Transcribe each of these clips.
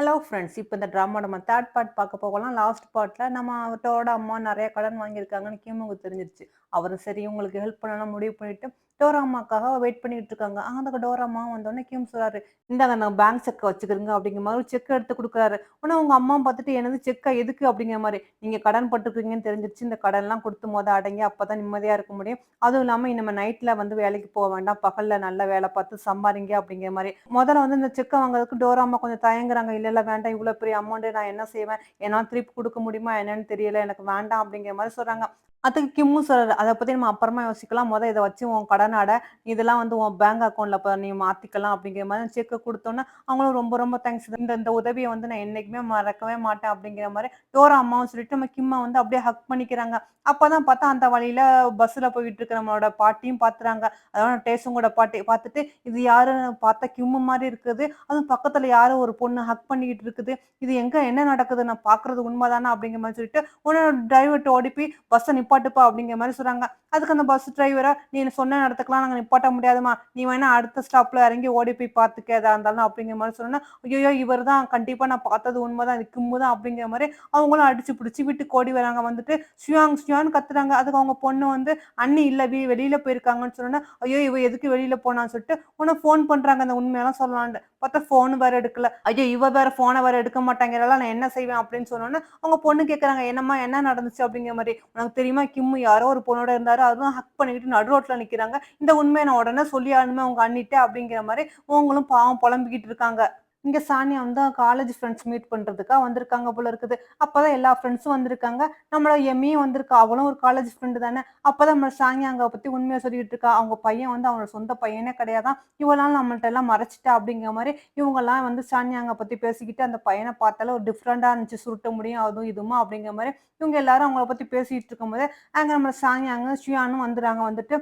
Hello friends. இப்ப இந்த drama நம்ம 3 பார்ட் பார்க்க போகலாம். லாஸ்ட் பார்ட்ல நம்ம அவரோட அம்மா நெறைய கடன் வாங்கியிருக்காங்கன்னு கிம்முக்கு தெரிஞ்சிருச்சு. அவரும் சரி இவங்களுக்கு ஹெல்ப் பண்ணலாம்னு முடிவு பண்ணிட்டு, டோரா அம்மாக்காக வெயிட் பண்ணிட்டு இருக்காங்க. அந்த டோரா அம்மா வந்தோனே கிம் சொல்றாரு, "இந்தாங்க நான் பேங்க் செக்க வச்சுக்கிறேங்க" அப்படிங்கிற மாரி செக் எடுத்து குடுக்குறாரு. உடனே அவங்க அம்மா பார்த்துட்டு, "என்னது செக்கா? எதுக்கு?" அப்படிங்கிற மாரி. "நீங்க கடன் பட்டுருக்கீங்கன்னு தெரிஞ்சிருச்சு. இந்த கடன்லாம் குடுத்து அடங்கி அப்பதான் நிம்மதியா இருக்க முடியும். அதுவும் இல்லாம இனிமே நைட்ல வந்து வேலைக்கு போ வேண்டாம். பகல்ல நல்ல வேல பார்த்து சம்பாரிங்க" அப்படிங்கிற மாரி. மொதல்ல வந்து இந்த செக்க வாங்குறதுக்கு டோரா அம்மா கொஞ்சம் தயங்குறாங்க. "இல்ல, இல்ல வேண்டாம். இவ்ளோ பெரிய அமௌண்ட் நான் என்ன செய்வேன்? என்னால திருப்பி குடுக்க முடியுமா என்னன்னு தெரியல. எனக்கு வேண்டாம்." அப்படிங்கிற மாரி சொல்றாங்க. அதுக்கு கிம்மும் சொல்றாரு, "அத பத்தி நம்ம அப்புறமா யோசிக்கலாம். மொத இத வச்சு உன் கடன அட. இதெல்லாம் வந்து உன் பேங்க் அக்கவுண்ட்ல நீ மாத்திக்கலாம்." அப்படிங்கிற மாரி செக்க குடுத்தோனே, அவங்களும் ரொம்ப ரொம்ப தேங்க்ஸ். இந்த இந்த உதவிய வந்து நான் என்னைக்குமே மறக்கவே மாட்டேன் அப்படிங்கிற மாரி டோரா அம்மாவும் சொல்லிட்டு நம்ம கிம்ம வந்து அப்படியே ஹக் பண்ணிக்கிறாங்க. அப்பதான் பார்த்தா அந்த வழியில பஸ்ல போயிட்டு இருக்க நம்மளோட பாட்டியும் பாத்துறாங்க. அதாவது டேசுங்கோட பாட்டி பாத்துட்டு, "இது யாருன்னு பார்த்தா கிம்மு மாரி இருக்குது. அதுவும் பக்கத்துல யாரோ ஒரு பொண்ணு ஹக் பண்ணிக்கிட்டு இருக்குது. இது எங்க என்ன நடக்குது? நான் பார்க்குறது உண்ம தானா?" அப்படிங்கிற மாரி சொல்லிட்டு, உடனே டிரைவர்ட்ட ஓடி போய் "பஸ்ஸ நிப்பாட்டுப்பா" அப்படிங்கிற மாரி சொல்றாங்க. அதுக்கு அந்த பஸ் டிரைவரா, "நீ சொன்ன இடத்துக்குலாம் நாங்க நிப்பாட்ட முடியாதும்மா. நீ வேணா அடுத்த ஸ்டாப்ல இறங்கி ஓடி போய் பார்த்துக்க எதா இருந்தாலும்" அப்படிங்கிற மாரி சொன்னோனே, ஐயய்யோ! இவர் தான் கண்டிப்பா நான் பார்த்தது உண்மதான். இது கிம்மு தான் அப்படிங்கிற மாரி அவங்களும் அடிச்சு புடிச்சு வீட்டுக்கு ஓடி வராங்க. வந்துட்டு ஷுயாங் ஷுயான்னு கத்துறாங்க. அதுக்கு அவங்க பொண்ணு வந்து, "அண்ணி இல்ல வெளியில போயிருக்காங்கன்னு" சொன்னோனே, ஐயோ! இவ எதுக்கு வெளியில போனான்னு சொல்லிட்டு, உடனே ஃபோன் பண்றாங்க அந்த உண்மையெல்லாம் சொல்லலான்ட்டு. பார்த்தா ஃபோன் வேற எடுக்கல. ஐயோ! இவ வேற ஃபோன வேற எடுக்க மாட்டேங்கிறாளா, நான் என்ன செய்வேன் அப்படின்னு சொன்னோனே, அவங்க பொண்ணு கேட்கறாங்க, "என்னம்மா என்ன நடந்துச்சு?" அப்படிங்கிற மாரி. "உனக்கு தெரியுமா கிம்மு யாரோ ஒரு பொண்ணோட இருந்தாரு. அதுவும் ஹக் பண்ணிக்கிட்டு நடு ரோட்ல நிக்கிறாங்க. இந்த உண்மைய நான் உடனே சொல்லி ஆகணுமே உங்க அண்ணிட்ட" அப்படிங்கிற மாரி அவங்களும் பாவம் புலம்பிக்கிட்டு இருக்காங்க. இங்க சானியா வந்து காலேஜ் ஃப்ரெண்ட்ஸ் மீட் பண்றதுக்கா வந்திருக்காங்க போல இருக்குது. அப்பதான் எல்லா ஃப்ரெண்ட்ஸும் வந்திருக்காங்க. நம்மள எம்மியும் வந்திருக்கா. அவளும் ஒரு காலேஜ் ஃப்ரெண்டு தானே. அப்பதான் நம்ம சானியா அங்க பத்தி உண்மைய சொல்லிக்கிட்டு இருக்கா. அவங்க பையன் வந்து அவனோட சொந்த பையனே கிடையாதாம். இவ்வளவு நாள் நம்மள்ட்ட எல்லாம் மறைச்சுட்டா அப்படிங்கிற மாரி இவங்கலாம் வந்து சானியாங்க பத்தி பேசிக்கிட்டு, அந்த பையன பார்த்தாலே ஒரு டிஃபரெண்டா இருந்துச்சு. சுருட்ட முடியும் அதுவும் இதுவுமா அப்படிங்கிற மாரி இவங்க எல்லாரும் அவங்கள பத்தி பேசிட்டு இருக்கும்போது, அங்க நம்ம சானியாங்க, ஷியானும் வந்துறாங்க. வந்துட்டு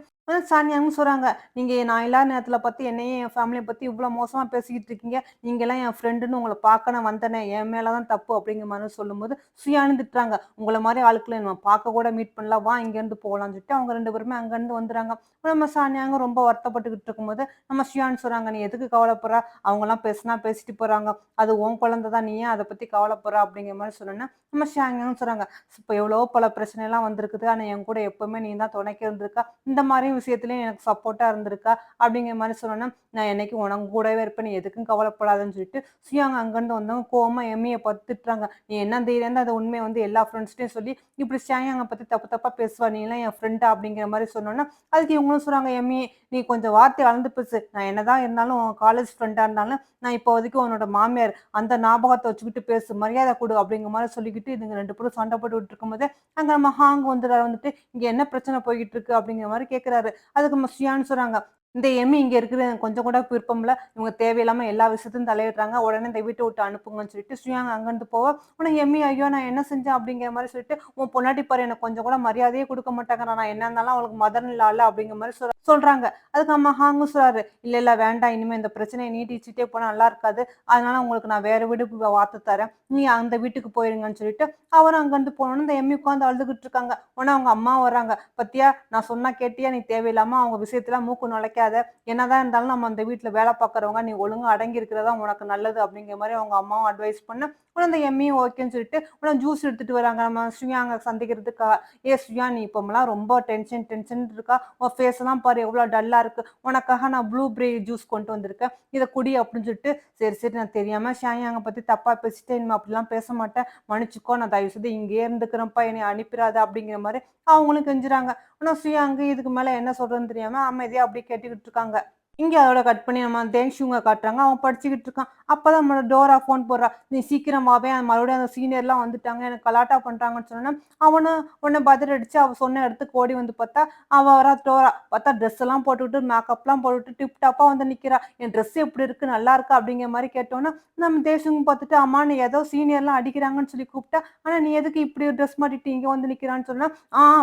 சானியாவும் சொல்றாங்க, "நீங்க நான் இல்லாத நேரத்துல பார்த்து என்னையும் என் ஃபேமிலிய பத்தி இவ்ளோ மோசமா பேசிக்கிட்டு இருக்கீங்க. நீங்கலாம் என் ஃப்ரெண்டுன்னு உங்கள பார்க்க நான் வந்தேனே! என் மேல தான் தப்பு." அப்படிங்கிற மாரி சொல்லும்போது, ஷியானும் திட்டுறாங்க. "உங்கள மாரி ஆளுங்கள நம்ம பார்க்க கூட மீட் பண்ணல. வா இங்கேருந்து போலாம்ன்னு" சொல்லிட்டு அவங்க 2 பேருமே அங்கருந்து வந்துறாங்க. நம்ம சானியாங்க ரொம்ப வருத்தப்பட்டுக்கிட்டு இருக்கும்போது, நம்ம ஷியான் சொல்றாங்க, "நீ எதுக்கு கவலைப்படுற? அவங்கலாம் பேசினா பேசிட்டு போறாங்க. அது உன் குழந்தை தான். நீ ஏன் அத பத்தி கவலைப்படுற?" அப்படிங்கிற மாரி சொன்னோனே, நம்ம ஷாங்காவும் சொல்றாங்க, "இப்ப எவ்வளவோ பல பிரச்சனைலாம் வந்திருக்குது. ஆனா என் கூட எப்பவுமே நீ தான் துணைக்கு இருந்திருக்க. இந்த மாரி விஷயத்துலயும் எனக்கு சப்போர்ட்டா இருந்திருக்க." அப்படிங்கிற மாரி சொன்னோனே, "நான் என்னைக்கும் உனக்கு கூடவே இருப்பேன். நீ எதுக்கும் கவலைப்படாதன்னு" சொல்லிட்டு சியாங்க அங்கருந்து வந்தவங்க கோவமா எம்மிய பார்த்து திட்டுறாங்க. "நீ என்ன தைரியம் இருந்தா அந்த உண்மைய வந்து எல்லா ஃப்ரெண்ட்ஸ்ட்டயும் சொல்லி, இப்படி ஷாங்காங்க பத்தி தப்பு தப்பா பேசுவ. நீலாம் என் ஃப்ரெண்டா?" அப்படிங்கிற மாரி சொன்னோனே, அதுக்கு இவங்களும் சொல்றாங்க, "எம்மி நீ கொஞ்சம் வார்த்தைய அளந்து பேசு. நான் என்னதான் இருந்தாலும் உன் காலேஜ் ஃப்ரெண்டா இருந்தாலும், நான் இப்போதைக்கு உன்னோட மாமியார். அந்த ஞாபகத்த வச்சுக்கிட்டு பேசு. மரியாதை குடு." அப்படிங்கிற மாரி சொல்லிக்கிட்டு இதுங்க 2 பேரும் சண்டை போட்டுக்கிட்டு இருக்கும்போது, அங்க நம்ம ஹாங் வந்துறாரு. வந்துட்டு, "இங்க என்ன பிரச்சனை போய்க்கிட்டு இருக்கு?" அப்படிங்கிற மாரி கேட்கிறாரு. அதுக்கு நம்ம ஷியான் சொல்றாங்க, "இந்த எம்மி இங்க இருக்கிறது எனக்கு கொஞ்சம் கூட விருப்பம் இல்ல. இவங்க தேவையில்லாம எல்லா விஷயத்துலயும் தலையிடுறாங்க. உடனே இந்த வீட்ட விட்டு அனுப்புங்கன்னு" சொல்லிட்டு ஷியாங் அங்கருந்து போக, உடனே எம்மி, "ஐயோ! நான் என்ன செஞ்சேன்?" அப்படிங்கிற மாரி சொல்லிட்டு, "உன் பொண்டாட்டி பாரு எனக்கு கொஞ்சம் கூட மரியாதையே குடுக்க மாட்டேங்கிறா. நான் என்ன இருந்தாலும் அவளுக்கு மதர் இன் லா இல்ல." அப்படிங்கிற மாரி சொல்றாங்க. அதுக்கு நம்ம ஹாங்கும் சொல்றாரு, "இல்ல, இல்ல வேண்டாம். இனிமே இந்த பிரச்சனைய நீட்டிச்சுட்டே போனா நல்லா இருக்காது. அதனால உங்களுக்கு நான் வேற வீடு பார்த்து தரேன். நீங்க அந்த வீட்டுக்கு போயிருங்கன்னு" சொல்லிட்டு, அவரும் அங்கருந்து போனோனே இந்த எம்மி உட்கார்ந்து அழுதுகிட்டு இருக்காங்க. உடனே அவங்க அம்மா வராங்க. "பாத்தியா நான் சொன்னா கேட்டியா? நீ தேவையில்லாம அவங்க விஷயத்துல மூக்கு நுழைக்காத. என்னதான் இருந்தாலும் நம்ம அந்த வீட்ல வேலை பார்க்குறவங்க. நீ ஒழுங்கா அடங்கி இருக்கிறது தான் உனக்கு நல்லது." அப்படிங்கிற மாரி அவங்க அம்மாவும் அட்வைஸ் பண்ண, உடனே அந்த எம்மியும் ஓகேன்னு சொல்லிட்டு, உடனே ஜூஸ் எடுத்துட்டு வராங்க நம்ம ஸ்ரீயாங்க சந்திக்கிறதுக்காக. "ஸ்ரீயா நீ இப்போலாம் ரொம்ப டென்ஷன் டென்ஷன் இருக்கா? உன் ஃபேஸ்லாம் பாரு எவ்வளோ டல்லா இருக்கு. உனக்காக நான் ப்ளூபெர்ரி ஜூஸ் கொண்டு வந்திருக்கேன். இத குடி" அப்படின்னு சொல்லிட்டு, "சரி, சரி நான் தெரியாம ஷாயாங்க பத்தி தப்பா பேசிட்டேன். இனிமே அப்படிலாம் பேச மாட்டேன். மன்னிச்சுக்கோ. நான் தயவு செய்து இங்கேயே இருந்துக்கிறேன்ப்பா. என்னைய அனுப்பிறாத" அப்படிங்கிற மாரி அவங்களும் கெஞ்சுறாங்க. ஆனா ஷியாங்கு இதுக்கு மேல என்ன சொல்றதுன்னு தெரியாம அமைதியா அப்படியே கேட்டுக்கிட்டு இருக்காங்க. இங்க அதோட கட் பண்ணி நம்ம தேங்ஷுங்க காட்டுறாங்க. அவன் படிச்சுக்கிட்டு இருக்கான். அப்பதான் நம்மளோட டோரா ஃபோன் போடுறா. "நீ சீக்கிரம் வாவேன். மறுபடியும் அந்த சீனியர்லாம் வந்துட்டாங்க. எனக்கு கலாட்டா பண்றாங்கன்னு" சொன்னோனே, அவனும் உடனே பதறி அடிச்சு அவ சொன்ன இடத்துக்கு ஓடி வந்து பார்த்தா, அவ வரா டோரா. பார்த்தா ட்ரெஸ் எல்லாம் போட்டுவிட்டு, மேக்கப்லாம் போட்டுவிட்டு டிப் டாப்பா வந்து நிக்கிறா. "என் ட்ரெஸ் எப்படி இருக்கு? நல்லா இருக்கா?" அப்படிங்கிற மாரி கேட்டோனே, நம்ம தேசுங் பார்த்துட்டு, "அம்மா நீ ஏதோ சீனியர்லாம் அடிக்கிறாங்கன்னு சொல்லி கூப்பிட்டா, ஆனா நீ எதுக்கு இப்படி ட்ரெஸ் மாட்டிட்டு இங்க வந்து நிக்கிறான்னு" சொன்னா,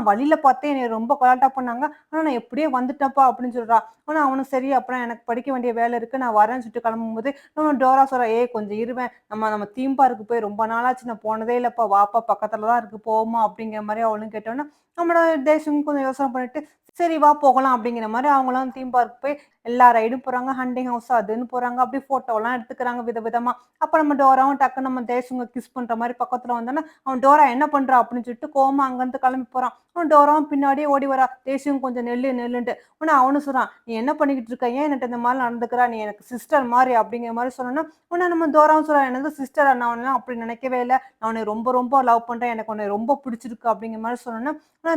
வழியில பார்த்தேன் என்னைய ரொம்ப கலாட்டா பண்ணாங்க. ஆனா நான் எப்படியோ வந்துட்டேன்ப்பா" அப்படின்னு சொல்றா. ஆனா அவனும் சரி அப்புறம் எனக்கு படிக்க வேண்டிய வேலை இருக்கு. நான் வரேன்னு சொல்லிட்டு கிளம்பும்போது, நம்ம டோரா சொல்றா, "ஏய் கொஞ்சம் இருவேன். நம்ம நம்ம தீம் பார்க்கு போய் ரொம்ப நாளாச்சு. நான் போனதே இல்லப்பா. வாப்பா பக்கத்துல தான் இருக்கு போவோமா?" அப்படிங்கிற மாரி அவளும் கேட்டோனே, நம்மளோட தேசுங் கொஞ்சம் யோசனை பண்ணிட்டு, சரி வா போகலாம் அப்படிங்கிற மாரி அவங்களும் தீம் பார்க் போய் எல்லா ரைடும் போறாங்க. ஹண்டிங் ஹவுஸ் அதுன்னு போறாங்க. அப்படியே ஃபோட்டோலாம் எடுத்துக்கிறாங்க விதவிதமா. அப்ப நம்ம டோராவும் டக்குன்னு நம்ம தேசுங்க கிஸ் பண்ற மாரி பக்கத்துல வந்தோனே, அவன் "டோரா என்ன பண்றா?" அப்படின்னு சொல்லிட்டு கோவமா அங்கருந்து கிளம்பி போறான். டோராவும் பின்னாடியே ஓடி வரா. தேசுவும் "கொஞ்சம் நில்லு நில்லுன்ட்டு." உடனே அவனும் சொல்றான், "நீ என்ன பண்ணிக்கிட்டு இருக்க? ஏன் என்ட்ட இந்த மாரி நடந்துக்கிறா? நீ எனக்கு சிஸ்டர் மாரி." அப்படிங்கிற மாரி சொன்னோனே, உடனே நம்ம டோராவும் சொல்றா, "என்னது சிஸ்டரா? நான் உன்னலாம் அப்படி நினைக்கவே இல்ல. நான் உன்னைய ரொம்ப ரொம்ப லவ் பண்றேன். எனக்கு உன்னைய ரொம்ப பிடிச்சிருக்கு." அப்படிங்கிற மாரி சொன்னோனே,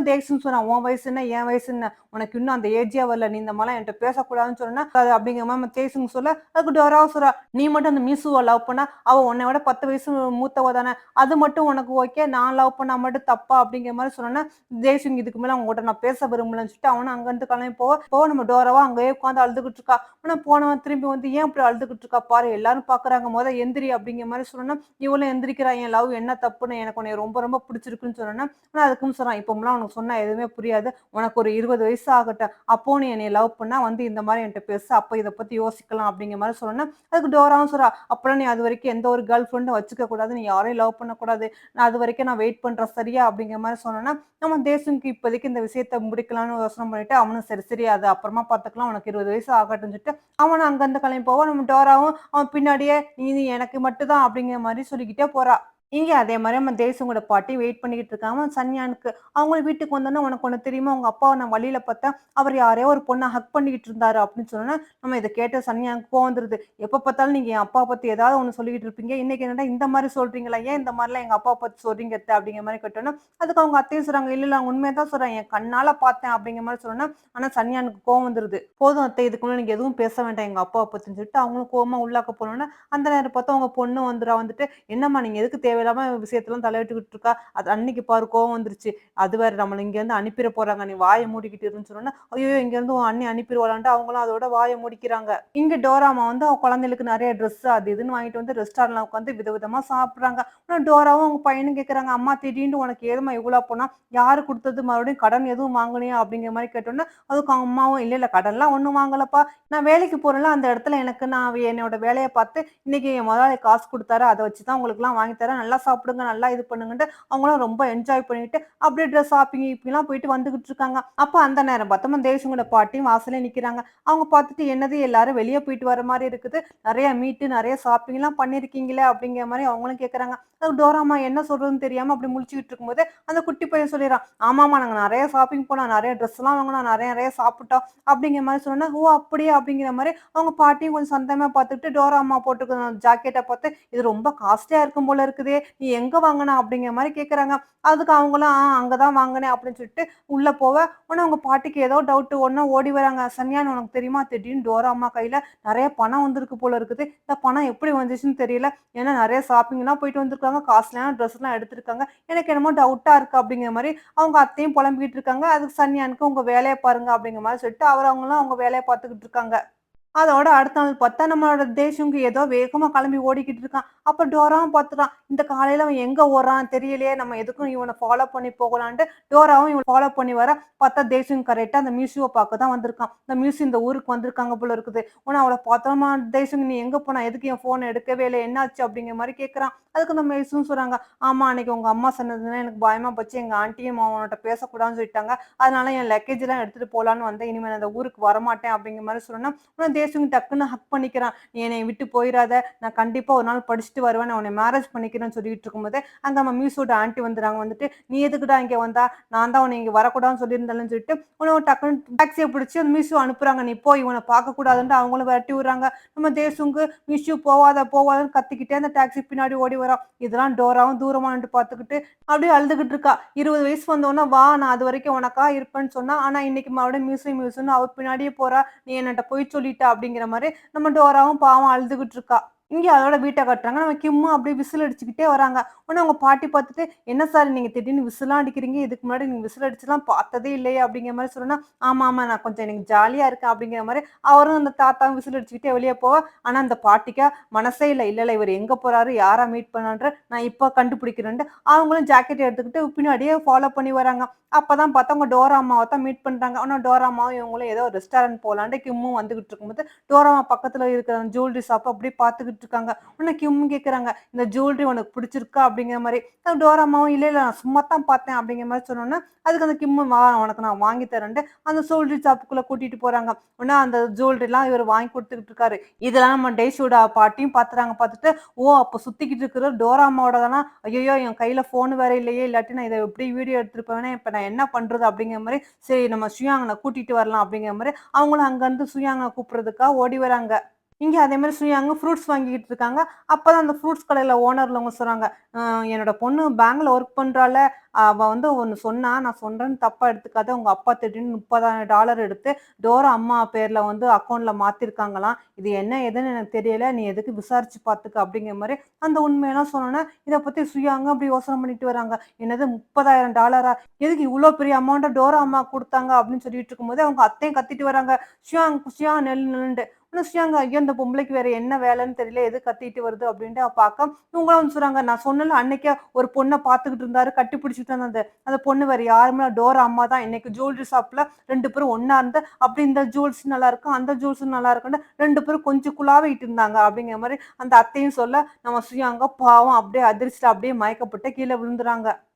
தேசும் சொன்னான், "உன் வயசு என்ன? என் வயசு என்ன? உனக்கு இன்னும் அந்த ஏஜே வரல. நீ இந்த மாரிலாம் என்ட்ட பேசக்கூடாதுன்னு சொன்னா, அது அப்படிங்கிற மாரி நம்ம தேசுங்க சொல்ல, அதுக்கு டோராவும் சொல்றா, "நீ மட்டும் அந்த மீசுவ லவ் பண்ணா, அவ உன்னை விட 10 வயசு மூத்தவ தானே. அது மட்டும் உனக்கு ஓகே. நான் லவ் பண்ணா மட்டும் தப்பா?" அப்படிங்கிற மாரி சொன்னோனே, தேசுங் இதுக்கு மேல அவங்ககிட்ட நான் பேச விரும்பலன்னு சொல்லிட்டு அவனும் அங்கருந்து கிளம்பி போக நம்ம டோராவா அங்கேயே உட்கார்ந்து அழுதுகிட்டு இருக்கா. ஆனா போனவன் திரும்பி வந்து, "ஏன் இப்படி அழுதுகிட்டு இருக்கா பாரு, எல்லாரும் பார்க்குறாங்க. எந்திரி" அப்படிங்கிற மாரி சொன்னோனே, இவளும் எந்திரிக்கிறா. என் லவ் என்ன தப்புன்னு, எனக்கு உன்னைய ரொம்ப ரொம்ப பிடிச்சிருக்குன்னு சொன்னோனே, ஆனா அதுக்கும் சொல்றான், "இப்போம்லாம் உனக்கு சொன்னா எதுவுமே புரியாது. உனக்கு ஒரு 20 வயசு ஆகட்டும். அப்போ நீ என்னைய லவ் பண்ணா வந்து இந்த மாரி என்ட்ட பேசு. அப்ப இத பத்தி யோசிக்கலாம்." அப்படிங்கிற மாரி சொன்னோனே, அதுக்கு டோராவும் சொல்றா, "அப்பலாம் நீ அதுவரைக்கும் எந்த ஒரு கேர்ள் ஃபிரெண்டும் வச்சுக்க கூடாது. நீ யாரையும் லவ் பண்ணக்கூடாது. நான் அதுவரைக்கும் நான் வெயிட் பண்றேன் சரியா?" அப்படிங்கிற மாரி சொன்னோனே, நம்ம தேசுக்கு இப்போதைக்கு இந்த விஷயத்த முடிக்கலாம்னு யோசனை பண்ணிட்டு, அவனும் சரி, சரி அது அப்புறமா பார்த்துக்கலாம். உனக்கு 20 வயசு ஆகட்டும்னு சொல்லிட்டு, அவனும் அங்கருந்து கிளம்பி போவான். நம்ம டோராவும் அவன் பின்னாடியே, "நீ எனக்கு மட்டும் தான்." அப்படிங்கிற மாரி சொல்லிக்கிட்டே போறா. இங்க அதே மாரி நம்ம தேசுங்கோட பாட்டி வெயிட் பண்ணிக்கிட்டு இருக்காங்க சன்யானுக்கு. அவங்களும் வீட்டுக்கு வந்தோனே, "உனக்கு ஒண்ணு தெரியுமா? உங்க அப்பாவ நான் வழியில பார்த்தேன். அவர் யாரையோ ஒரு பொண்ண ஹக் பண்ணிக்கிட்டு இருந்தாரு." அப்படின்னு சொன்னோனே, நம்ம இத கேட்ட சன்யானுக்கு கோவம் வந்துருது. "எப்ப பார்த்தாலும் நீங்க என் அப்பாவ பத்தி ஏதாவது ஒண்ணு சொல்லிக்கிட்டு இருப்பீங்க. இன்னைக்கு என்னடா இந்த மாரி சொல்றீங்களா? ஏன் இந்த மாரிலாம் எங்க அப்பாவ பத்தி சொல்றீங்க அத்த?" அப்படிங்கிற மாரி கேட்டோனே, அதுக்கு அவங்க அத்தையும் சொல்றாங்க, "இல்ல, இல்ல நான் உண்மைய தான் சொல்றேன். என் கண்ணால பார்த்தேன்." அப்படிங்கிற மாரி சொன்னோனே, ஆனா சன்யானுக்கு கோவம் வந்துருது. "போதும் அத்தை இதுக்கு மேல நீங்க எதுவும் பேச வேண்டாம் எங்க அப்பாவ பத்தின்னு" சொல்லிட்டு அவங்களும் கோவமா உள்ளாக்க போனோனே, அந்த நேரம் பார்த்தா அவங்க பொண்ணு வந்துரா. வந்துட்டு, "என்னம்மா நீங்க எதுக்கு தேவையில்லாம விஷயத்தலாம் தலையிட்டுக்கிட்டு இருக்கா? அது அன்னைக்கு பாரு கோவம் வந்துருச்சு. அது வேற நம்மள இங்கேருந்து அனுப்பிற போறாங்க. நீ வாய மூடிக்கிட்டு இருன்னு" சொன்னோனே, "ஐயய்யோ! இங்கேருந்து உன் அண்ணி அனுப்பிருவாளான்ட்டு" அவங்களும் அதோட வாய மூடிக்கிறாங்க. இங்க டோராமா வந்து அவ குழந்தைகளுக்கு நெறைய ட்ரெஸ் அது இதுன்னு வாங்கிட்டு வந்து ரெஸ்டாரண்ட்ல உட்காந்து விதவிதமா சாப்பிடுறாங்க. ஆனா டோராவும் அவங்க பையனும் கேட்கறாங்க, "அம்மா திடீர்னு உனக்கு ஏதும்மா இவ்ளோ பணம்? யாரு குடுத்தது? மறுபடியும் கடன் எதுவும் வாங்குனியா?" அப்படிங்கிற மாரி கேட்டோனே, அதுக்கு அவங்க அம்மாவும், "இல்ல, இல்ல கடன்லாம் ஒண்ணும் வாங்கலப்பா. நான் வேலைக்கு போறேன்ல அந்த இடத்துல எனக்கு நான் என்னோட வேலைய பார்த்து இன்னைக்கு என் முதலாளி காசு குடுத்தாரு. அத வச்சு தான் உங்களுக்குலாம் வாங்கி தரேன். நல்லா சாப்பிடுங்க, நல்லா இது பண்ணுங்கன்ட்டு" அவங்களும் ரொம்ப என்ஜாய் பண்ணிட்டு, அப்படியே ஷாப்பிங் கீப்பிங்லாம் போயிட்டு வந்துகிட்டு இருக்காங்க. அப்ப அந்த நேரம் பார்த்தா நம்ம தேவசிங்கோட பாட்டியும் வாசல்ல நிக்கிறாங்க. அவங்க பார்த்துட்டு, "என்னது எல்லாரும் வெளிய போயிட்டு வர மாரி இருக்குது. நெறைய மீட்டு, நெறைய ஷாப்பிங்லாம் பண்ணியிருக்கீங்களே?" அப்படிங்கிற மாரி அவங்களும் கேட்கறாங்க. டோராம்மா என்ன சொல்றதுன்னு தெரியாம அப்படி முழிச்சுக்கிட்டு இருக்கும்போது, அந்த குட்டி பையன் சொல்லிறான், "ஆமாம்மா நாங்க நெறைய ஷாப்பிங் போனோம். நெறைய ட்ரெஸ்லாம் வாங்குனோம். நெறைய நெறைய சாப்பிட்டோம்." அப்படிங்கிற மாரி சொன்னோனே, "ஓ! அப்படியா?" அப்படிங்கிற மாரி அவங்க பாட்டியும் கொஞ்சம் சந்தேகமா பார்த்துட்டு, டோரா அம்மா போட்டிருக்க ஜாக்கெட்ட பார்த்து, "இது ரொம்ப காஸ்ட்லியா இருக்கும் போல இருக்குதே! நீ எங்க வாங்குன?" அப்படிங்கிற மாரி கேட்கறாங்க. அதுக்கு அவங்களும், அங்க தான் வாங்குனேன்." அப்படின்னு சொல்லிட்டு உள்ள போவ, உடனே அவங்க பாட்டிக்கு ஏதோ டவுட் உடனே ஓடி வராங்க. "சன்யான் உனக்கு தெரியுமா? திடீர்னு டோரா அம்மா கையில நெறைய பணம் வந்திருக்கு போல இருக்குது. இந்த பணம் எப்படி வந்துச்சுன்னு தெரியல. ஏன்னா நெறைய ஷாப்பிங்லாம் போயிட்டு வந்திருக்காங்க. காஸ்ட்லியான ட்ரெஸ்லாம் எடுத்திருக்காங்க. எனக்கு என்னமோ டவுட்டா இருக்கு." அப்படிங்கிற மாரி அவங்க அத்தையும் புலம்பிக்கிட்டு இருக்காங்க. அதுக்கு சன்யானுக்கு, "உங்க வேலைய பாருங்க." அப்படிங்கிற மாரி சொல்லிட்டு அவங்களும் அவங்க வேலைய பார்த்துக்கிட்டு இருக்காங்க. அதோட அடுத்த நாள் பார்த்தா, நம்மளோட தேஷுங்கு ஏதோ வேகமா கிளம்பி ஓடிக்கிட்டு இருக்கான். அப்ப டோராவும் பார்த்துட்டான். இந்த காலையில அவன் எங்க ஓடுறான் தெரியலையே! நம்ம எதுக்கும் இவன ஃபாலோ பண்ணி போகலான்ட்டு, டோராவும் இவன ஃபாலோ பண்ணி வர, பார்த்தா தேஷுங் கரெக்ட்டா அந்த மியூசியவ பார்க்க தான் வந்திருக்கான். இந்த மியூசியம் இந்த ஊருக்கு வந்திருக்காங்க போல இருக்குது. உடனே அவள பார்த்தோமா, "தேஷுங் நீ எங்க போன? எதுக்கு என் ஃபோன எடுக்கவே இல்ல? என்னாச்சு?" அப்படிங்கிற மாரி கேட்கறான். அதுக்கு அந்த மிஸ்ஸும் சொல்றாங்க, "ஆமா அன்னைக்கு உங்க அம்மா சொன்னதுல எனக்கு பயமா போச்சு. எங்க ஆன்டியும் உன்கிட்ட பேசக்கூடாதுன்னு சொல்லிட்டாங்க. அதனால என் லக்கேஜ்லாம் எடுத்துட்டு போலான்னு வந்தேன். இனிமே நான் இந்த ஊருக்கு வரமாட்டேன்." அப்படிங்கிற மாரி சொன்னோன, உடனே தேசுங் டக்குன்னு ஹக் பண்ணிக்கிறான். "நீ என்னைய விட்டு போயிறாத. நான் கண்டிப்பா ஒரு நாள் படிச்சுட்டு வருவேன். நான் உன்ன மேரேஜ் பண்ணிக்கிறேன்னு" சொல்லிட்டு இருக்கும்போதே, அங்க நம்ம மியூஸோட ஆன்டி வந்துறாங்க. வந்துட்டு, "நீ எதுக்குடா இங்க வந்தா? நான் தான் உன்ன இங்க வரக்கூடாதுன்னு சொல்லியிருந்தேன்லன்னு" சொல்லிட்டு, உடனே டக்குன்னு டாக்ஸிய புடிச்சு அந்த மியூஸியோ அனுப்புறாங்க. "நீ போ இவன பார்க்கக்கூடாதுன்ட்டு" அவங்களும் விரட்டி விடுறாங்க. நம்ம தேசுங்கு, "மியூசியோ போவாத போவாதன்னு" கத்திக்கிட்டே அந்த டாக்ஸி பின்னாடி ஓடி வரான். இதெல்லாம் டோராவும் தூரமா நின்னுட்டு பார்த்துக்கிட்டு, அப்படியே அழுதுகிட்டு இருக்கா. 20 வயசு வந்தோனே, "வா நான் அதுவரைக்கும் உனக்கா இருப்பேன்னு" சொன்னா. ஆனா இன்னைக்கு மறுபடியும் மியூசியம் மியூசியம்ன்னு அவ பின்னாடியே போறா. "நீ என்னட்ட பொய் சொல்லிட்ட" அப்படிங்கிற மாரி நம்ம டோராவும் பாவம் அழுதுகிட்டு இருக்கா. இங்க அதோட வீட்ட காட்டுறாங்க. நம்ம கிம்மும் அப்படியே விசில் அடிச்சுக்கிட்டே வராங்க. உடனே அவங்க பாட்டி பார்த்துட்டு, "என்ன சார் நீங்க திடீர்னு விசில்லாம் அடிக்கிறீங்க? இதுக்கு முன்னாடி நீங்க விசில் அடிச்சுலாம் பார்த்ததே இல்லையே!" அப்படிங்கிற மாரி சொன்னோன, "ஆமா, ஆமா நான் கொஞ்சம் எனக்கு ஜாலியா இருக்கேன்." அப்படிங்கிற மாரி அவரும் அந்த தாத்தாவும் விசில் அடிச்சுக்கிட்டே வெளிய போக, ஆனா அந்த பாட்டிக்கா மனசே இல்ல. "இல்ல, இல்ல இவரு எங்க போறாரு? யார மீட் பண்ணான்ற நான் இப்ப கண்டுபிடிக்கிறேன்ட்டு" அவங்களும் ஜாக்கெட் எடுத்துக்கிட்டு பின்னாடியே ஃபாலோ பண்ணி வராங்க. அப்பதான் பார்த்தா அவங்க டோரா அம்மாவ தான் மீட் பண்றாங்க. ஆனா டோரா அம்மாவும் இவங்களும் ஏதோ ரெஸ்டாரண்ட் போலான்ட்டு கிம்மும் வந்துகிட்டு இருக்கும்போது, டோராமா பக்கத்துல இருக்கிற ஜுவல்லரி ஷாப்ப அப்படியே பார்த்துக்கிட்டு பார்த்துக்கிட்டு இருக்காங்க. உடனே கிம்மும் கேட்குறாங்க, "இந்த ஜுவல்லரி உனக்கு பிடிச்சிருக்கா?" அப்படிங்கிற மாரி. டோரா அம்மாவும், "இல்ல, இல்ல நான் சும்மா தான் பார்த்தேன்." அப்படிங்கிற மாரி சொன்னோனே, அதுக்கு அந்த கிம்மும், "வா உனக்கு நான் வாங்கி தரேன்ட்டு" அந்த ஜுவல்லரி ஷாப்புக்குள்ள கூட்டிட்டு போறாங்க. உடனே அந்த ஜுவல்லரிலாம் இவரு வாங்கி குடுத்துக்கிட்டு இருக்காரு. இதெல்லாம் நம்ம டேஷோட பாட்டியும் பார்த்துறாங்க. பார்த்துட்டு, "ஓ! அப்ப சுத்திக்கிட்டு இருக்கிறது டோரா அம்மாவோட தானா? ஐயய்யோ! என் கையில ஃபோன் வேற இல்லையே! இல்லாட்டி நான் இத எப்படி வீடியோ எடுத்திருப்பேனே! இப்ப நான் என்ன பண்றது?" அப்படிங்கிற மாரி, சரி நம்ம சுயாங்க கூட்டிட்டு வரலாம் அப்படிங்கிற மாரி, அவங்களும் அங்கருந்து சுயாங்க கூப்பிடுறதுக்காக ஓடி வராங்க. இங்க அதே மாரி சுயாங்க ஃப்ரூட்ஸ் வாங்கிக்கிட்டு இருக்காங்க. அப்பதான் அந்த ஃப்ரூட்ஸ் கடையில ஓனர்லவங்க சொல்றாங்க, "அ என்னோட பொண்ணு பேங்க்ல ஒர்க் பண்றால. அவ வந்து ஒண்ணு சொன்னா, நான் சொல்றேன்னு தப்பா எடுத்துக்காத. உங்க அப்பா திடீர்னு $30,000 எடுத்து டோரா அம்மா பேர்ல வந்து அக்கவுண்ட்ல மாத்திருக்காங்களாம். இது என்ன ஏதுன்னு எனக்கு தெரியல. நீ எதுக்கு விசாரிச்சு பார்த்துக்க." அப்படிங்கிற மாரி அந்த உண்மையெல்லாம் சொன்னோனே, இத பத்தி சுயாங்க அப்படி யோசனை பண்ணிட்டு வராங்க. என்னது $30,000 எதுக்கு இவ்ளோ பெரிய அமௌண்ட்ட டோரா அம்மாக்கு குடுத்தாங்க அப்படின்னு சொல்லிட்டு இருக்கும்போது, அவங்க அத்தையும் கத்திட்டு வராங்க. "ஷியாங் நில்லு நில்லுன்ட்டு." நினைச்சுட்டாங்க. ஐயோ! இந்த பொம்பளைக்கு வேற என்ன வேலைன்னு தெரியல. எதுக்கு கத்திட்டு வருது அப்டின்ட்டு பாக்க, இவங்களும் வந்து சொல்றாங்க. நான் சொன்னேன்ல அன்னைக்கே ஒரு பொண்ண பாத்துக்கிட்டு இருந்தாரு. கட்டி பிடிச்சுட்டு அந்த அந்த பொண்ணு வேற யாருமே டோரா அம்மா தான். இன்னைக்கு ஜுவல்லரி ஷாப்ல 2 பேரும் ஒண்ணா இருந்து, அப்டி இந்த ஜுவல்ஸ் நல்லாருக்கு, அந்த ஜுவல்ஸும் நல்லா இருக்குன்னு 2 பேரும் கொஞ்சம் குழாவிட்டு இருந்தாங்க. அப்டிங்கிற மாரி அந்த அத்தையும் சொல்ல, நம்ம ஸ்ரீயாங்க பாவம் அப்டியே அதிர்ச்சில அப்டியே மயக்கப்பட்டு கீழ விழுந்துறாங்க.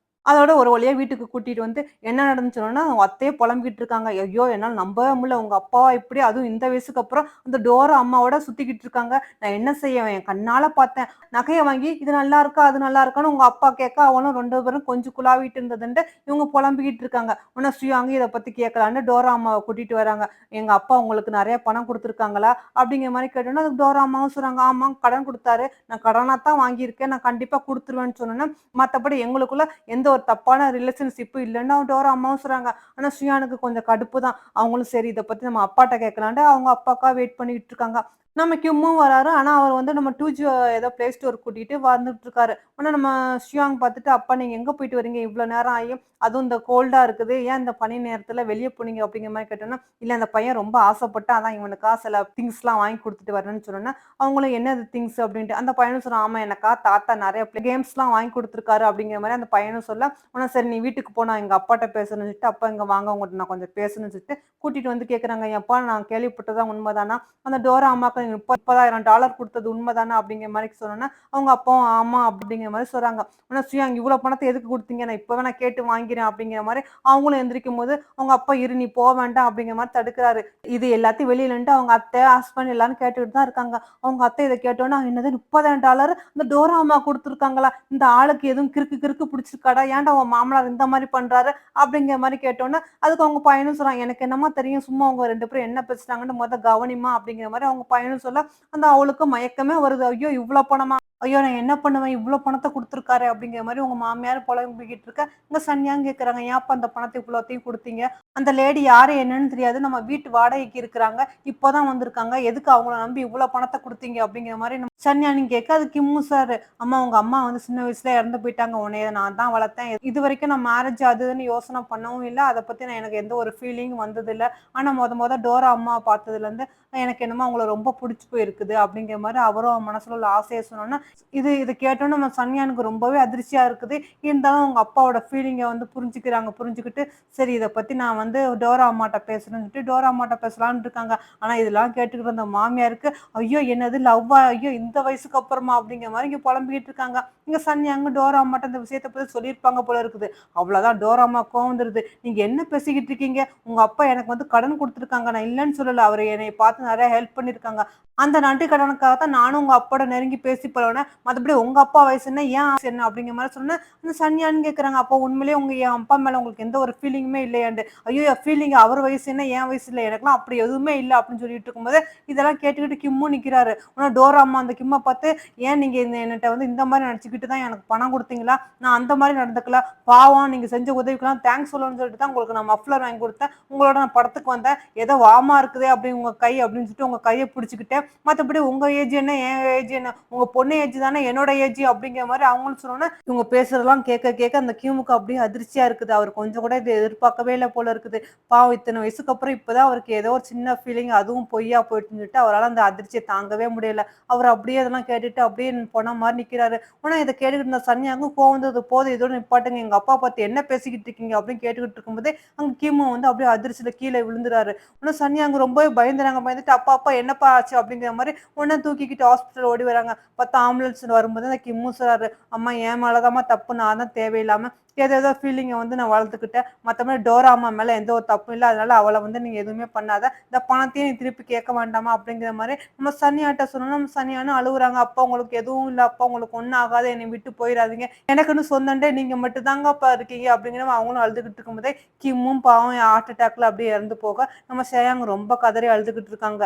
அதோட ஒரு வழியா வீட்டுக்கு கூட்டிட்டு வந்து என்ன நடந்துச்சுன்னு சொன்னோனே, அவங்க அத்தையே புலம்பிக்கிட்டு இருக்காங்க. "ஐயோ! என்னால நம்பவே முடியல. உங்க அப்பாவா இப்படி அதுவும் இந்த வயசுக்கு அப்புறம் அந்த டோரா அம்மாவோட சுத்திக்கிட்டு இருக்காங்க. நான் என்ன செய்ய? என் கண்ணால பார்த்தேன். நகைய வாங்கி இது நல்லா இருக்கா? அது நல்லா இருக்கான்னு உங்க அப்பா கேட்க, அவனும் 2 பேரும் கொஞ்சம் குழாவிட்டு இருந்ததுன்ட்டு இவங்க புலம்பிக்கிட்டு இருக்காங்க. உடனே ஸ்ரீயாங்க இத பத்தி கேட்கலான்னு டோரா அம்மாவ கூட்டிட்டு வராங்க. "எங்க அப்பா உங்களுக்கு நெறைய பணம் குடுத்துருக்காங்களா?" அப்படிங்கிற மாரி கேட்டோனே, அதுக்கு டோரா அம்மாவும் சொல்றாங்க, "ஆமா கடன் குடுத்தாரு. நான் கடனா தான் வாங்கியிருக்கேன். நான் கண்டிப்பா குடுத்துருவேன்னு" சொன்னோனே, மத்தபடி எங்களுக்குள்ள எந்த ஒரு தப்பான ரிலேஷன்ஷிப்பும் இல்லன்னு டோரா அம்மாவும் சொல்றாங்க. ஆனா சுயானுக்கு கொஞ்சம் கடுப்பு தான். அவங்களும் சரி இத பத்தி நம்ம அப்பாட்ட கேட்கலான்ட்டு அவங்க அப்பாக்காக வெயிட் பண்ணிட்டு இருக்காங்க. நம்ம கிம்மும் வராரு. ஆனா அவர் வந்து நம்ம 2G ஏதோ பிளே ஸ்டோர் கூட்டிட்டு வந்துட்டு இருக்காரு. உடனே நம்ம ஷியாங் பார்த்துட்டு, "அப்பா நீங்க எங்க போயிட்டு வரீங்க? இவ்ளோ நேரம் ஆயும். அதுவும் இந்த கோல்டா இருக்குது. ஏன் இந்த பனி நேரத்துல வெளிய போனீங்க?" அப்படிங்கிற மாரி கேட்டோனே, "இல்ல அந்த பையன் ரொம்ப ஆசைப்பட்டான். அதான் இவனுக்கா சில திங்ஸ்லாம் வாங்கி குடுத்துட்டு வரேன்னு" சொன்னோனே, அவங்களும் "என்னது திங்ஸ்?" அப்படின்ட்டு. அந்த பையனும் சொன்னான், "ஆமா எனக்கா தாத்தா நெறைய கேம்ஸ்லாம் வாங்கி குடுத்துருக்காரு." அப்படிங்கிற மாரி அந்த பையனும் சொல்ல, உடனே சரி நீ வீட்டுக்கு போ நான் எங்க அப்பாட்ட பேசணும்னு சொல்லிட்டு, "அப்பா இங்க வாங்க உங்கட்ட நான் கொஞ்சம் பேசணும்னு" சொல்லிட்டு கூட்டிட்டு வந்து கேட்கறாங்க. "எப்பா நான் கேள்விப்பட்டதுதான் உண்மதானா? அந்த டோரா அம்மாக்கு நீங்க $30,000 குடுத்தது உண்மதானா?" அப்படிங்கிற மாரி சொன்னோனே, அவங்க அப்பாவும் ஆமா அப்படிங்கிற மாரி சொல்றாங்க. உடனே "ஸ்ரீயாங் இவ்ளோ பணத்த எதுக்கு குடுத்தீங்க? நான் இப்பவே நான் கேட்டு வாங்கிறேன்." அப்படிங்கிற மாரி அவங்களும் எந்திரிக்கும்போது, அவங்க அப்பா "இரு நீ போ வேண்டாம்." அப்படிங்கிற மாரி தடுக்குறாரு. இது எல்லாத்தையும் வெளியில நின்னுட்டு அவங்க அத்தை, ஹஸ்பண்ட் எல்லாரும் கேட்டுட்டு தான் இருக்காங்க. அவங்க அத்தை இத கேட்டோனே, "என்னது $30,000 இந்த டோரா அம்மா குடுத்துருக்காங்களா? இந்த ஆளுக்கு எதுவும் கிறுக்கு கிறுக்கு புடிச்சிருக்காடா? ஏன்டா உன் மாமனார் இந்த மாரி பண்றாரு?" அப்படிங்கிற மாரி கேட்டோனே, அதுக்கு அவங்க பையனும் சொல்றான், "எனக்கு என்னம்மா தெரியும்? சும்மா அவங்க 2 பேரும் என்ன பேசுனாங்கன்னு கவனிம்மா." அப்படிங்கிற மாரி அவங்க பையனும் சொல்ல, அந்த அவளுக்கு மயக்கமே வருது. ஐயோ! இவ்ளோ பணமா? ஐயோ! நான் என்ன பண்ணுவேன்? இவ்ளோ பணத்த குடுத்துருக்காரே! அப்படிங்கிற மாரி உங்க மாமியார் புலம்பிக்கிட்டு இருக்க, இங்க சன்யான்னு கேட்கறாங்க, "ஏன்ப்பா அந்த பணத்த இவ்ளோத்தையும் குடுத்தீங்க? அந்த லேடி யாரு என்னன்னு தெரியாது. நம்ம வீட்டு வாடகைக்கு இருக்கிறாங்க. இப்பதான் வந்திருக்காங்க. எதுக்கு அவங்கள நம்பி இவ்ளோ பணத்த குடுத்தீங்க?" அப்படிங்கிற மாரி சன்யான்னு கேட்க, அது கிம்மு சார், "அம்மா உங்க அம்மா வந்து சின்ன வயசுல இறந்து போயிட்டாங்க. உன்னைய நான் தான் வளர்த்தேன். இதுவரைக்கும் நான் மேரேஜ் அது இதுன்னு யோசனை பண்ணவும் இல்ல. அத பத்தி எனக்கு எந்த ஒரு ஃபீலிங்கும் வந்ததில்ல. ஆனா மொத டோரா அம்மாவ பார்த்ததுலருந்து எனக்கு என்னமோ அவங்கள ரொம்ப புடிச்சு போயிருக்குது." அப்படிங்கிற மாரி அவரும் மனசுல உள்ள ஆசைய சொன்னோனே, இது கேட்டோனே நம்ம சன்யானுக்கு ரொம்பவே அதிர்ச்சியா இருக்குது. இருந்தாலும் அவங்க அப்பாவோட ஃபீலிங்க வந்து புரிஞ்சுக்கிறாங்க. புரிஞ்சுகிட்டு, சரி இத பத்தி நான் வந்து டோரா அம்மாட்ட பேசுறேன்னு சொல்லிட்டு டோரா அம்மாட்ட பேசலாம்னு இருக்காங்க. ஆனா இதெல்லாம் கேட்டுக்கிட்டு இருந்த மாமியாருக்கு, ஐயோ! என்னது லவ்வா? ஐயோ! இந்த வயசுக்கு அப்புறமா? அப்படிங்கிற மாரி இங்க புலம்பிக்கிட்டு இருக்காங்க. இங்க சன்யாங்க டோரா அம்மாட்ட இந்த விஷயத்த பத்தி சொல்லியிருப்பாங்க போல இருக்குது. அவ்வளோதான் டோரா அம்மாக்கு கோவம் வந்துருது. "நீங்க என்ன பேசிக்கிட்டு இருக்கீங்க? உங்க அப்பா எனக்கு வந்து கடன் குடுத்துருக்காங்க. நான் இல்லன்னு சொல்லல. அவரு என்னைய பார்த்து நெறைய ஹெல்ப் பண்ணியிருக்காங்க. அந்த நன்றி கடனுக்காக தான் நானும் உங்க அப்பாவோட நெருங்கி பேசி பழகுனேன். மத்தபடி உங்க அப்பா வயசு என்ன? என் ஆசை என்ன?" அப்படிங்கிற மாரி சொன்னோனே, அந்த சன்யான்னு கேட்கறாங்க. "அப்போ உண்மையிலேயே என் அப்பா மேல உங்களுக்கு எந்த ஒரு ஃபீலிங்குமே இல்லையான்ட்டு?" "ஐய்யய்யோ! ஃபீலிங் அவர் வயசு என்ன? என் வயசு இல்ல. எனக்கெல்லாம் அப்படி எதுவுமே இல்ல." அப்படின்னு சொல்லிட்டு இருக்கும்போது, இதெல்லாம் கேட்டுக்கிட்டு கிம்மும் நிக்கிறாரு. உடனே டோரா அம்மா அந்த கிம்ம பார்த்து, "ஏன் நீங்க என்னட்ட வந்து இந்த மாரி நடிச்சுக்கிட்டு தான் எனக்கு பணம் குடுத்தீங்களா? நான் அந்த மாரி நடந்துக்கல. பாவம் நீங்க செஞ்ச உதவிக்கெல்லாம் தேங்க்ஸ் சொல்லணும்னு சொல்லிட்டு தான் உங்களுக்கு நான் மஃப்ளர் வாங்கி குடுத்தேன். உங்களோட நான் படத்துக்கு வந்தேன். ஏதோ வார்மா இருக்குதே அப்படி உங்க கை அப்படின்னு சொல்லிட்டு உங்க கைய புடிச்சுக்கிட்டேன். மத்தபடி உங்க ஏஜ் என்ன? என் ஏஜ் என்ன? உங்க பொண்ணு ஏஜ் தானே, என்னோட ஏஜ் அப்படிங்கிற மாரி அவங்களும் சொன்னோனே, இவங்க பேசுறதெல்லாம் கேட்க கேட்க அந்த கிமுக்கு அப்படியே அதிர்ச்சியா இருக்குது. அவர் கொஞ்சம் கூட இத எதிர்பார்க்கவே இல்ல போல இருக்குது. பாவம் இத்தன வயசுக்கு அப்புறம் இப்பதான் அவருக்கு ஏதோ ஒரு சின்ன ஃபீலிங் அதுவும் பொய்யா போயிட்டுன்னு சொல்லிட்டு அவரால அந்த அதிர்ச்சிய தாங்கவே முடியல. அவர் அப்படியே அதெல்லாம் கேட்டுட்டு அப்படியே பொண மாரி நிக்கிறாரு. ஆனா இத கேட்டுக்கிட்டு இருந்த சன்யாக்கும் கோவம் வந்தது. போதும் இதோட நிப்பாட்டுங்க. எங்க அப்பா பார்த்து என்ன பேசிக்கிட்டு இருக்கீங்க? அப்படின்னு கேட்டுக்கிட்டு இருக்கும்போதே, அங்க கீமோ வந்து அப்படியே அதிர்ச்சியில கீழ விழுந்துறாரு. உடனே சன்யா ரொம்பவே பயந்துறாங்க. பயந்துட்டு, "அப்பா, அப்பா என்னப்பா ஆச்சு?" அப்படிங்கிற மாரி உடனே தூக்கிக்கிட்டு ஹாஸ்பிட்டல் ஓடி வராங்க. பார்த்தா ஆம்புலன்ஸ் வரும்போது அந்த கிம்மு சொல்றாரு, "அம்மா என் மேல தாம்மா தப்பு. நான் தான் தேவையில்லாம ஏதேதோ ஃபீலிங்க வந்து நான் வளர்த்துக்கிட்டேன். மத்தபடி டோரா அம்மா மேல எந்த ஒரு தப்பும் இல்ல. அதனால அவள வந்து நீங்க எதுவுமே பண்ணாத. இந்த பணத்தையும் நீ திருப்பி கேட்க வேண்டாமா?" அப்படிங்கிற மாரி நம்ம சன்யாட்ட சொன்னோனே, நம்ம சன்யான்னு அழுவுறாங்க. "அப்பா உங்களுக்கு எதுவும் இல்ல அப்பா. உங்களுக்கு ஒண்ணும் ஆகாது. என்னைய விட்டு போயிறாதீங்க. எனக்குன்னு சொந்தன்டே நீங்க மட்டும் தாங்கப்பா இருக்கீங்க." அப்படிங்கிற மாரி அவங்களும் அழுதுகிட்டு இருக்கும்போதே, கிம்மும் பாவம் ஹார்ட் அட்டாக்ல அப்படியே இறந்து போக, நம்ம ஷேயாங் ரொம்ப கதறி அழுதுகிட்டு இருக்காங்க.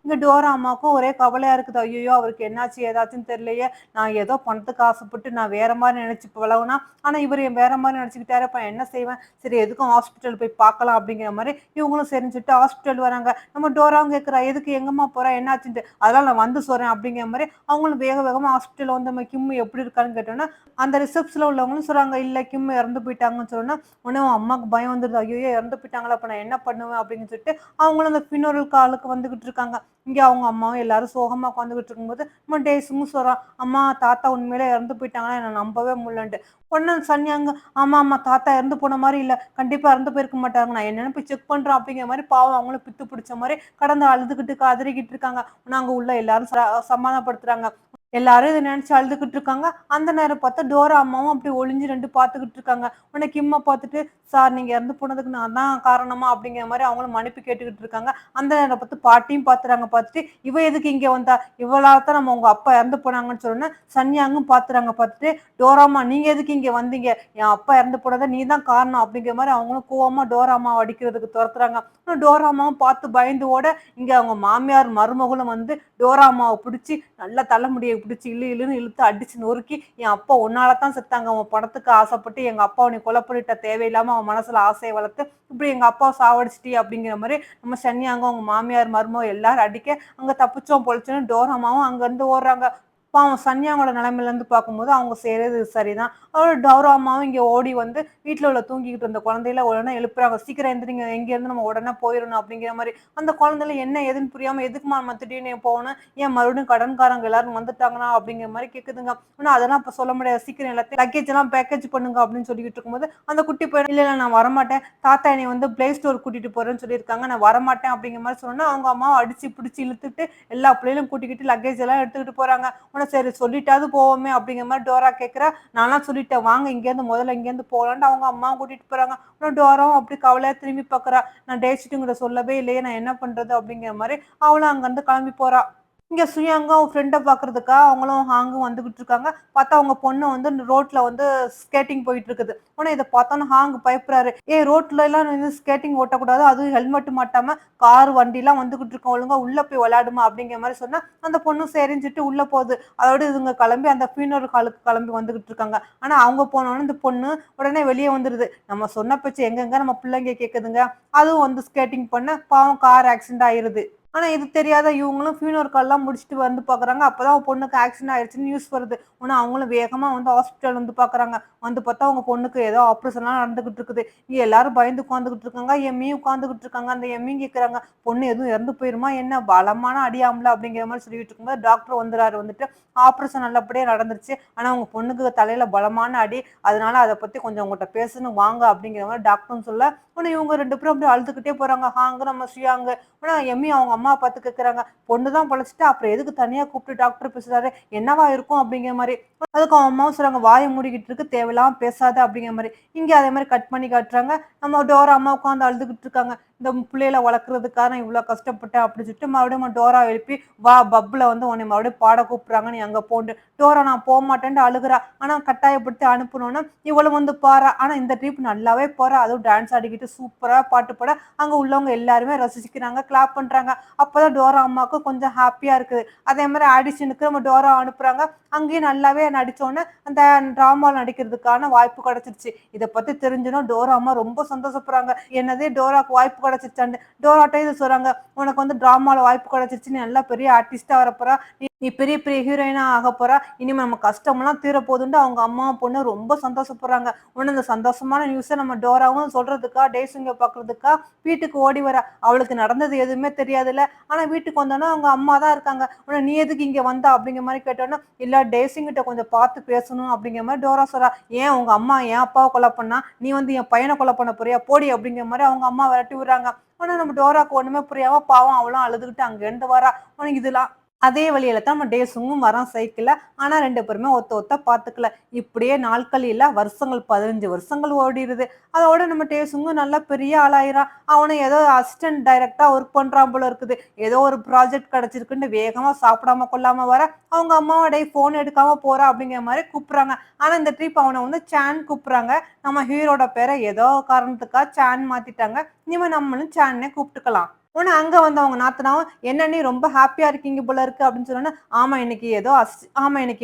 இங்க டோரா அம்மாவுக்கும் ஒரே கவலையா இருக்குது. ஐய்யயோ! அவருக்கு என்னாச்சு ஏதாச்சுன்னு தெரியலையே! நான் ஏதோ பணத்துக்கு ஆசைப்பட்டு நான் வேற மாரி நெனச்சு பழகுனா, ஆனா இவரு வேற மாரி நெனச்சுக்கிட்டாரு. அப்ப நான் என்ன செய்வேன்? சரி எதுக்கும் ஹாஸ்பிட்டல் போய் பார்க்கலாம் அப்படிங்கிற மாரி இவங்களும் சரின்னு சொல்லிட்டு ஹாஸ்பிட்டல் வராங்க. நம்ம டோராவும் கேட்கிறா, "எதுக்கு எங்கம்மா போற? என்னாச்சுன்ட்டு?" "அதெல்லாம் நான் வந்து சொல்றேன்" அப்படிங்கிற மாரி அவங்களும் வேக வேகமா ஹாஸ்பிட்டல்ல வந்து நம்ம கிம்மு எப்படி இருக்கான்னு கேட்டோனே, அந்த ரிசப்ஷன்ல உள்ளவங்களும் சொல்றாங்க, "இல்ல கிம்மு இறந்து போயிட்டாங்கன்னு" சொன்னோனே, உடனே அவன் அம்மாவுக்கு பயம் வந்துருது. "ஐய்யயோ! இறந்து போயிட்டாங்களா? அப்ப நான் என்ன பண்ணுவேன்?" அப்படின்னு சொல்லிட்டு அவங்களும் அந்த ஃபினரல் காலுக்கு வந்துகிட்டு இருக்காங்க. இங்க அவங்க அம்மாவும் எல்லாரும் சோகமா உட்காந்துகிட்டு இருக்கும்போது, நம்ம டேஸும் சொல்றான், "அம்மா தாத்தா உண்மையிலே இறந்து போயிட்டாங்கன்னா என்ன நம்பவே முடியலன்ட்டு." உடனே சன்யாங்க, "ஆமா, ஆமா தாத்தா இறந்து போன மாரி இல்ல. கண்டிப்பா இறந்து போயிருக்க மாட்டாங்க. நான் என்னன்னு போய் செக் பண்றேன்." அப்படிங்கிற மாரி பாவம் அவங்களும் பித்து பிடிச்ச மாரி கடந்து அழுதுகிட்டு, கதறிக்கிட்டு இருக்காங்க. ஆனா அங்க உள்ள எல்லாரும் சமாதானப்படுத்துறாங்க. எல்லாரும் இத நெனச்சு அழுதுகிட்டு இருக்காங்க. அந்த நேரம் பாத்து டோரா அம்மாவும் அப்படி ஒளிஞ்சு 2 பாத்துக்கிட்டு இருக்காங்க. உடனே கிம்ம பாத்துட்டு, "சார் நீங்க இறந்து போனதுக்கு நான் தான் காரணமா?" அப்படிங்கிற மாரி அவங்களும் மன்னிப்பு கேட்டுக்கிட்டு இருக்காங்க. அந்த நேரம் பாத்து பாட்டியும் பாத்துறாங்க. பாத்துட்டு, "இவ எதுக்கு இங்க வந்தா? இவளால தான் நம்ம உங்க அப்பா இறந்து போனாங்கன்னு" சொன்னோனே, சன்யாங்கும் பாத்துறாங்க. பாத்துட்டு, "டோராம்மா நீங்க எதுக்கு இங்க வந்தீங்க? என் அப்பா இறந்து போனத நீ தான் காரணம்." அப்படிங்கிற மாரி அவங்களும் கோவமா டோரா அம்மாவ அடிக்கிறதுக்கு தொரத்துறாங்க. டோரா அம்மாவும் பாத்து பயந்து ஓட, இங்க அவங்க மாமியார் மருமகளும் வந்து டோரா அம்மாவ புடிச்சு நல்லா தலைமுடிய பிடிச்சு இழுன்னு இழுத்து அடிச்சு நொறுக்கி, "என் அப்பா உன்னால தான் செத்தாங்க. உன் பணத்துக்கு ஆசைப்பட்டு எங்க அப்பாவ நீ கொலை பண்ணிட்ட. தேவையில்லாம அவன் மனசுல ஆசைய வளர்த்து, இப்படி எங்க அப்பாவ சாவடிச்சிட்டியே." அப்படிங்கிற மாரி நம்ம சன்யாங்க அவங்க மாமியார், மருமக எல்லாரும் அடிக்க, அங்க தப்பிச்சோம் பொழச்சோம்ன்னு டோரா அம்மாவும் அங்கருந்து ஓடுறாங்க. பாவம் சன்யாவோட நிலைமையிலருந்து பார்க்கும்போது அவங்க செய்றது சரிதான். டோரா அம்மாவும் இங்க ஓடி வந்து வீட்ல உள்ள தூங்கிக்கிட்டு இருந்த குழந்தைகள உடனே எழுப்புறாங்க. "சீக்கிரம் எந்திரிங்க. இங்கேருந்து நம்ம உடனே போயிரணும்." அப்படிங்கிற மாரி. அந்த குழந்தைல என்ன ஏதுன்னு புரியாம, "எதுக்கும்மா நம்ம திடீர்னு போகணும்? ஏன் மறுபடியும் கடன்காரங்க எல்லாரும் வந்துட்டாங்களா?" அப்படிங்கிற மாரி கேக்குதுங்க. ஆனா அதெல்லாம் இப்ப சொல்ல முடியாது. "சீக்கிரம் எல்லாத்தையும் லக்கேஜ் எல்லாம் பேக்கேஜ் பண்ணுங்க." அப்படின்னு சொல்லிக்கிட்டு இருக்கும்போது, அந்த குட்டி பையன், "இல்ல, இல்ல நான் வரமாட்டேன். தாத்தா என்னைய வந்து பிளே ஸ்டோர் கூட்டிட்டு போறேன்னு சொல்லியிருக்காங்க. நான் வரமாட்டேன்." அப்படிங்கிற மாரி சொன்னோனே, அவங்க அம்மாவ அடிச்சு பிடிச்சு இழுத்துட்டு எல்லா பிள்ளைகளும் கூட்டிக்கிட்டு லக்கேஜ் எல்லாம் எடுத்துக்கிட்டு போறாங்க. உடனே சரி சொல்லிட்டாவது போவோமே அப்படிங்கிற மாரி டோரா கேட்கிறா. "நான்லாம் சொல்லிட்டேன். வாங்க இங்கேருந்து முதல்ல இங்கேருந்து போலான்ட்டு." அவங்க அம்மாவும் கூட்டிட்டு போறாங்க. ஆனா டோராவும் அப்படி கவலையா திரும்பி பார்க்குறா. "நான் டேஷிட்டுங்கிட்ட சொல்லவே இல்லையே. நான் என்ன பண்றது?" அப்படிங்கிற மாரி அவளும் அங்கருந்து கிளம்பி போறா. இங்க சுயங்கும் அவங்க ஃப்ரெண்ட பார்க்கறதுக்கா அவங்களும் ஹாங்கும் வந்துகிட்டு இருக்காங்க. பார்த்தா அவங்க பொண்ணு வந்து ரோட்ல வந்து ஸ்கேட்டிங் போயிட்டு இருக்குது. உடனே இத பார்த்தோனே ஹாங் பயப்படுறாரு. "ஏய் ரோட்லலாம் நின்னு ஸ்கேட்டிங் ஓட்டக்கூடாது. அதுவும் ஹெல்மெட் மாட்டாம கார், வண்டிலாம் வந்துகிட்டு இருக்கும். ஒழுங்கா உள்ள போய் விளையாடுமா." அப்படிங்கிற மாரி சொன்னா, அந்த பொண்ணும் சரின்னு சொல்லிட்டு உள்ள போகுது. அதோட இதுங்க கிளம்பி அந்த ஃபியூனரல் ஹாலுக்கு கிளம்பி வந்துகிட்டு இருக்காங்க. ஆனா அவங்க போனோனே இந்த பொண்ணு உடனே வெளிய வந்துருது. நம்ம சொன்ன பேச்ச எங்கெங்க நம்ம பிள்ளைங்க கேட்குதுங்க. அதுவும் வந்து ஸ்கேட்டிங் பண்ண பாவம் கார் ஆக்சிடென்ட் ஆயிருது. ஆனா இது தெரியாத இவங்களும் ஃபியூனரல் கால்லாம் முடிச்சுட்டு வந்து பார்க்குறாங்க. அப்பதான் அவங்க பொண்ணுக்கு ஆக்சிடென்ட் ஆயிடுச்சுன்னு நியூஸ் வருது. உடனே அவங்களும் வேகமா வந்து ஹாஸ்பிட்டல் வந்து பார்க்குறாங்க. வந்து பார்த்தா அவங்க பொண்ணுக்கு ஏதோ ஆப்ரேஷன்லாம் நடந்துகிட்டு இருக்குது. இங்க எல்லாரும் பயந்து உட்கார்ந்துகிட்டு இருக்காங்க. எம்மியும் உட்கார்ந்துகிட்டு இருக்காங்க. அந்த எம்மியும் கேட்குறாங்க, "பொண்ணு எதுவும் இறந்து போயிருமா என்ன? பலமான அடியாம்ல." அப்படிங்கிற மாரி சொல்லிட்டு இருக்கும்போது டாக்டர் வந்துறாரு. வந்துட்டு ஆப்ரேஷன் நல்லபடியா நடந்துருச்சு. ஆனா உங்க பொண்ணுக்கு தலையில பலமான அடி. அதனால அத பத்தி கொஞ்சம் உங்கட்ட பேசணும் வாங்க அப்படிங்கிற மாரி டாக்டரும் சொல்ல, உடனே இவங்க 2 பேரும் அப்படியே அழுதுகிட்டே போறாங்க. ஹாங்கு நம்ம ஸ்ரீயாங்கு. ஆனா எம்மி அவங்க அம்மாவ பார்த்து கேட்குறாங்க, "பொண்ணு தான் பொழச்சுட்டா, அப்புறம் எதுக்கு தனியா கூப்பிட்டு டாக்டர் பேசுறாரு? என்னவா இருக்கும்?" அப்படிங்கிற மாரி. அதுக்கு அவங்க அம்மாவும் சொல்றாங்க, "வாய மூடிக்கிட்டு இருக்கு. தேவையில்லாம பேசாத." அப்படிங்கிற மாரி. இங்க அதே மாரி கட் பண்ணி காட்டுறாங்க. நம்ம டோரா அம்மா உட்கார்ந்து அழுதுகிட்டு இருக்காங்க. இந்த பிள்ளைகள வளர்க்கறதுக்காக நான் இவ்ளோ கஷ்டப்பட்டேன் அப்படின்னு சொல்லிட்டு மறுபடியும் டோரா எழுப்பி, "வா பப்ல வந்து உன்னைய மறுபடியும் பாட கூப்பிடுறாங்க. நீ அங்க போன்ட்டு." டோரா நான் போமாட்டேன்ட்டு அழுகுறா. ஆனா கட்டாயப்படுத்தி அனுப்புனோனே, இவளும் வந்து பாடுறா. ஆனா இந்த ட்ரிப் நல்லாவே போறா. அதுவும் டான்ஸ் ஆடிக்கிட்டு சூப்பரா பாட்டு பாட, அங்க உள்ளவங்க எல்லாருமே ரசிச்சுக்கிறாங்க, கிளாப் பண்றாங்க. அப்பதான் டோரா அம்மாவுக்கு கொஞ்சம் ஹாப்பியா இருக்குது. அதே மாரி ஆடிஷனுக்கு நம்ம டோரா அனுப்புறாங்க. அங்கேயும் நல்லாவே நடிச்சோனே, அந்த டிராமால நடிக்கிறதுக்கான வாய்ப்பு கிடைச்சிருச்சு. இத பத்தி தெரிஞ்சதும் டோரா அம்மா ரொம்ப சந்தோஷப்படுறாங்க. என்னது டோராக்கு வாய்ப்பு கிடைச்சிருச்சான்னு. டோராட்ட இத சொல்றாங்க, "உனக்கு வந்து டிராமால வாய்ப்பு கிடைச்சிருச்சு. நீ நல்லா பெரிய ஆர்டிஸ்ட்டா வரப்போற. நீ பெரிய பெரிய ஹீரோயினா ஆகப் போறா. இனிமே நம்ம கஷ்டமெல்லாம் தீரப்போகுதுன்ட்டு அவங்க அம்மாவும், பொண்ணும் ரொம்ப சந்தோஷப்படுறாங்க. உடனே இந்த சந்தோஷமான நியூஸ நம்ம டோராவும் சொல்றதுக்கா, டேசிங்க பார்க்கறதுக்கா வீட்டுக்கு ஓடி வரா. அவளுக்கு நடந்தது எதுவுமே தெரியாதுல்ல. ஆனா வீட்டுக்கு வந்தோனே அவங்க அம்மா தான் இருக்காங்க. உடனே "நீ எதுக்கு இங்க வந்த?" அப்படிங்கிற மாரி கேட்டோனே, "இல்ல டேசிங்கிட்ட கொஞ்சம் பார்த்து பேசணும்." அப்படிங்கிற மாரி டோரா சொல்றா. "ஏன் உங்க அம்மா என் அப்பாவ கொலை பண்ணா, நீ வந்து என் பையன கொலை பண்ண போறியா? போடி." அப்படிங்கிற மாரி அவங்க அம்மா விரட்டி விடுறாங்க. உடனே நம்ம டோராக்கு ஒண்ணுமே புரியாம பாவம் அவளும் அழுதுகிட்டு அங்கேருந்து வரா. உனக்கு இதெல்லாம் அதே வழியில தான் நம்ம டேஸும் வரான் சைக்கிள்ல. ஆனா 2 பேருமே ஒருத்த ஒருத்த பாத்துக்கல. இப்படியே நாட்கள் இல்ல வருஷங்கள் 15 வருஷங்கள் ஓடிருது. அதோட நம்ம டேஸுங்கும் நல்லா பெரிய ஆளாயிரான். அவனும் ஏதோ அசிஸ்டன்ட் டைரக்டரா ஒர்க் பண்றான் போல இருக்குது. ஏதோ ஒரு ப்ராஜெக்ட் கிடைச்சிருக்குன்னு வேகமா சாப்பிடாம கொள்ளாம வர, அவங்க அம்மாவும் "டேய் ஃபோன் எடுக்காம போறா" அப்படிங்கிற மாரி கூப்பிடுறாங்க. ஆனா இந்த ட்ரிப் அவன வந்து சான் கூப்பிடுறாங்க. நம்ம ஹீரோட பேர ஏதோ காரணத்துக்கா சான் மாத்திட்டாங்க. இனிமே நம்மளும் சான்னே கூப்பிட்டுக்கலாம். உடனே அங்க வந்து அவங்க நாத்தனாவும், "என்ன நீ ரொம்ப ஹேப்பியா இருக்கீங்க போல இருக்கு" அப்படின்னு சொன்னோனே, ஆமா இன்னைக்கு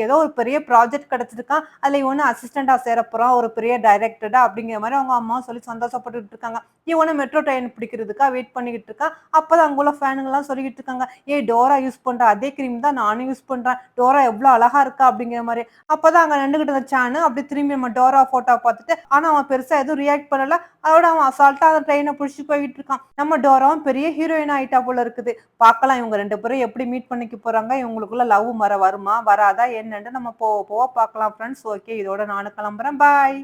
ஏதோ ஒரு பெரிய ப்ராஜெக்ட் கிடைச்சிருக்காம். அதுல இவனும் அசிஸ்டன்ட்டா சேரப் போறான். ஒரு பெரிய டைரக்டரா அப்படிங்கிற மாரி அவங்க அம்மாவும் சொல்லி சந்தோஷப்பட்டுட்டு இருக்காங்க. இவனும் மெட்ரோ ட்ரெயின் பிடிக்கிறதுக்கா வெயிட் பண்ணிக்கிட்டு இருக்கான். அப்பதான் அங்க உள்ள ஃபேனுங்கலாம் சொல்லிக்கிட்டு இருக்காங்க, "ஏய் டோரா யூஸ் பண்ற அதே கிரீம் தான் நானும் யூஸ் பண்றேன். டோரா எவ்ளோ அழகா இருக்கா" அப்படிங்கிற மாரி. அப்பதான் அங்க நின்னுகிட்டு இருந்த சானு அப்படியே திரும்பி நம்ம டோரா ஃபோட்டோவ பார்த்துட்டு, ஆனா அவன் பெருசா எதுவும் ரியாக்ட் பண்ணல. அதோட அவன் அசால்ட்டா அந்த ட்ரெயின புடிச்சுட்டு போயிட்டு இருக்கான். நம்ம டோராவும் பெரிய ஹீரோயின் ஆயிட்டா போல இருக்குது. பார்க்கலாம் இவங்க 2 பேரும் எப்படி மீட் பண்ணிக்க போறாங்க? இவங்களுக்குள்ள லவ் வருமா? வராதா? என்னன்ட்டு நம்ம போக போக பார்க்கலாம் ஃபிரெண்ட்ஸ். ஓகே இதோட நானும் கிளம்புறேன். பாய்.